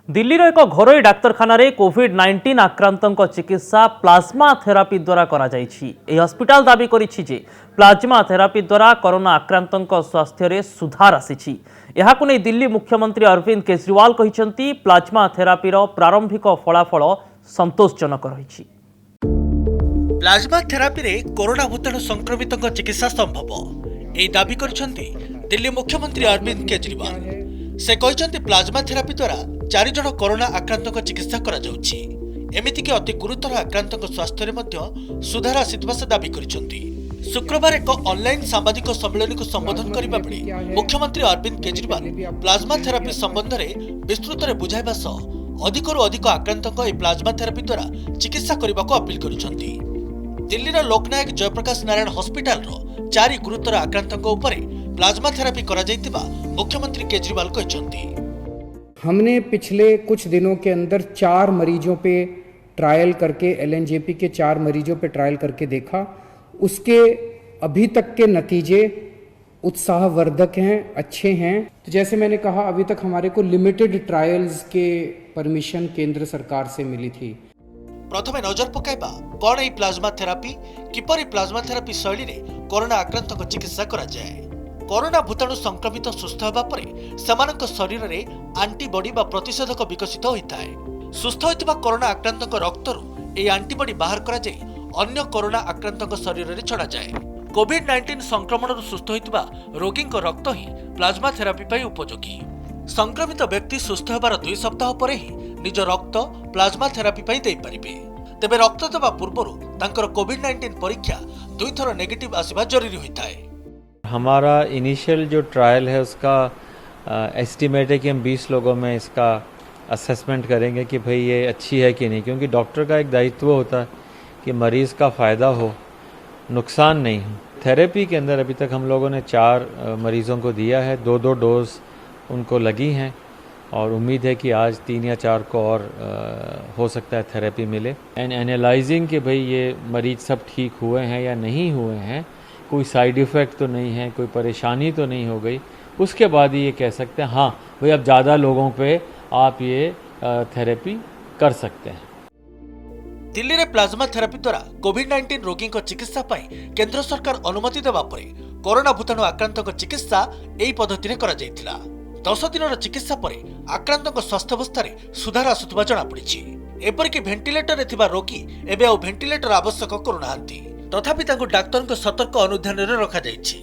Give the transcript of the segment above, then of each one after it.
दिल्लीर एक घरोई डाक्तरखाना कोविड-19 आक्रांतों चिकित्सा प्लाज्मा थेरापी द्वारा करा जायछि। एही हस्पिटाल दाबी करिछि जे प्लाज्मा थेरापी द्वारा कोरोना आक्रांतों स्वास्थ्य रे सुधार आसिछि। एहाकु नै दिल्ली मुख्यमंत्री अरविंद केजरीवाल कहिसेंति प्लाज्मा थेरापीर प्रारंभिक फलाफल संतोषजनक रहिछि। प्लाज्मा थेरापी रे कोरोना भूताणु संक्रमितों चिकित्सा संभव एही दाबी करिसेंति दिल्ली मुख्यमंत्री अरविंद केजरीवाल। से कहते प्लाज्मा थेरापी द्वारा 4 जन कोरोना आक्रांतों चिकित्सा करा जाउछि। एमितिक अति गुरुतर आक्रांतों स्वास्थ्य में सुधार आसिथिबा से दाबी करिसेंति। शुक्रवार एक ऑनलाइन सांबादिक सम्मेलन को संबोधन करबा बेले मुख्यमंत्री अरविंद केजरीवाल प्लाज्मा थेरापी संबंध में विस्तृत रे बुझाइबा सह अधिकरु अधिक आक्रांतों ए प्लाज्मा थेरापी द्वारा चिकित्सा करने को अपील करिसेंति। दिल्लीर लोकनायक जयप्रकाश नारायण हॉस्पिटल 4 गुरुतर आक्रांतों उपरे प्लाज्मा थेरापी करा जाइतिबा मुख्यमंत्री केजरीवाल कहते हमने पिछले कुछ दिनों के अंदर 4 मरीजों पे ट्रायल करके एलएनजेपी के 4 मरीजों पे ट्रायल करके देखा। उसके अभी तक के नतीजे उत्साहवर्धक हैं, अच्छे हैं। तो जैसे मैंने कहा अभी तक हमारे को लिमिटेड ट्रायल्स के परमिशन केंद्र सरकार से मिली थी। प्रथमे नजर पकाइबा कौन ए प्लाज्मा थेरापी किपरि प्लाज्मा थेरापी शैली रे कोरोना आक्रांतों चिकित्सा करा जाए। कोरोना भूताणु संक्रमित सुस्थ होगा परे समानक शरीर रे एंटीबॉडी बा प्रतिषेधक विकसित होता है। सुस्थ होइतिबा कोरोना आक्रांतों रक्तरु ए एंटीबॉडी बाहर करा जाए अन्य कोरोना आक्रांतों शरीर रे छड़ा जाए। कोविड-19 संक्रमण सुस्थ होइतिबा रोगी रक्त ही प्लाज्मा थेरापी पई उपयोगी। संक्रमित व्यक्ति सुस्थ होबार 2 सप्ताह परे ही निज रक्त प्लाज्मा थेरापी पई देई परिबे। तेबे रक्त देवा पूर्वरु तांकर कोविड-19 परीक्षा 2 थर नेगेटिव आसीबा जरूरी होता है। हमारा इनिशियल जो ट्रायल है उसका एस्टिमेट है कि हम 20 लोगों में इसका असेसमेंट करेंगे कि भाई ये अच्छी है कि नहीं, क्योंकि डॉक्टर का एक दायित्व होता है कि मरीज़ का फ़ायदा हो, नुकसान नहीं हो। थेरेपी के अंदर अभी तक हम लोगों ने 4 मरीज़ों को दिया है, 2-2 डोज उनको लगी हैं और उम्मीद है कि आज 3 या 4 को और हो सकता है थेरेपी मिले। एंड एनालाइजिंग कि भाई ये मरीज़ सब ठीक हुए हैं या नहीं हुए हैं, कोई साइड इफ़ेक्ट तो नहीं है, कोई परेशानी तो नहीं हो गई, उसके बाद ही ये कह सकते हैं हाँ भाई अब ज़्यादा लोगों पे आप ये थेरेपी कर सकते हैं। दिल्ली रे प्लाज्मा थेरापी द्वारा कोविड-19 रोगी चिकित्सा पाई केंद्र सरकार अनुमति देवा परे कोरोना भूताणु आक्रांतों चिकित्सा एही पद्धति रे करा जायतिला। 10 दिन चिकित्सा परे आक्रांतों स्वास्थ्यावस्था रे सुधार आसुथिबा जणा पड़िछि। एपरिक भेंटिलेटर रे थिबा रोगी एबे आ भेंटिलेटर आवश्यक करूनाहांती, तथापि तांको डाक्टर को सतर्क अनुध्यान रे रखा जायछि।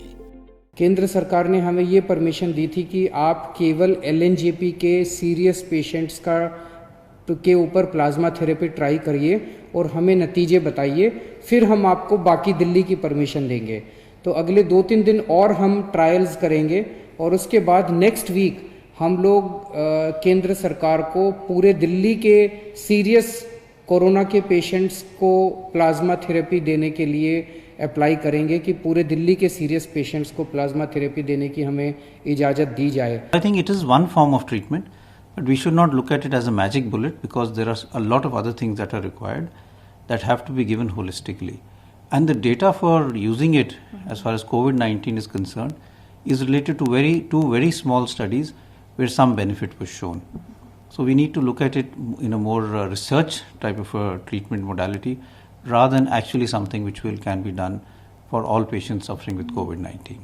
केंद्र सरकार ने हमें ये परमिशन दी थी कि आप केवल एलएनजेपी के सीरियस पेशेंट्स के ऊपर प्लाज्मा थेरेपी ट्राई करिए और हमें नतीजे बताइए, फिर हम आपको बाकी दिल्ली की परमिशन देंगे। तो अगले 2-3 दिन और हम ट्रायल्स करेंगे और उसके बाद नेक्स्ट वीक हम लोग केंद्र सरकार को पूरे दिल्ली के सीरियस कोरोना के पेशेंट्स को प्लाज्मा थेरेपी देने के लिए अप्लाई करेंगे कि पूरे दिल्ली के सीरियस पेशेंट्स को प्लाज्मा थेरेपी देने की हमें इजाज़त दी जाए। I think it is one form of treatment, but we should not look at it as a magic bullet because there are a lot of other things that are required that have to be given holistically. And the data for using it as far as COVID-19 is concerned is related to two very small studies where some benefit was shown. So we need to look at it in a more research type of a treatment modality rather than actually something which can be done for all patients suffering with COVID-19.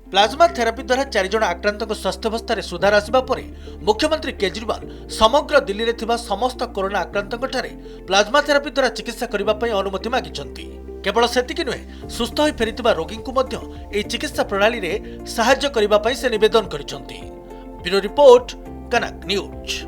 Plasma therapy द्वारा 4 जन आक्रांतों स्वास्थ्यावस्था रे सुधार आसिबा परे मुख्यमंत्री केजरीवाल समग्र दिल्ली रे थिबा समस्त कोरोना आक्रांतों ठारे प्लाज्मा थेरापी द्वारा चिकित्सा करिबा पई अनुमति मागिचंती। केवल सेतिकी नुहे सुस्थ होई फेरितिबा रोगी को मध्य एही चिकित्सा प्रणाली रे सहायता करिबा पई से निवेदन करिसंती। ब्यूरो रिपोर्ट कनक न्यूज।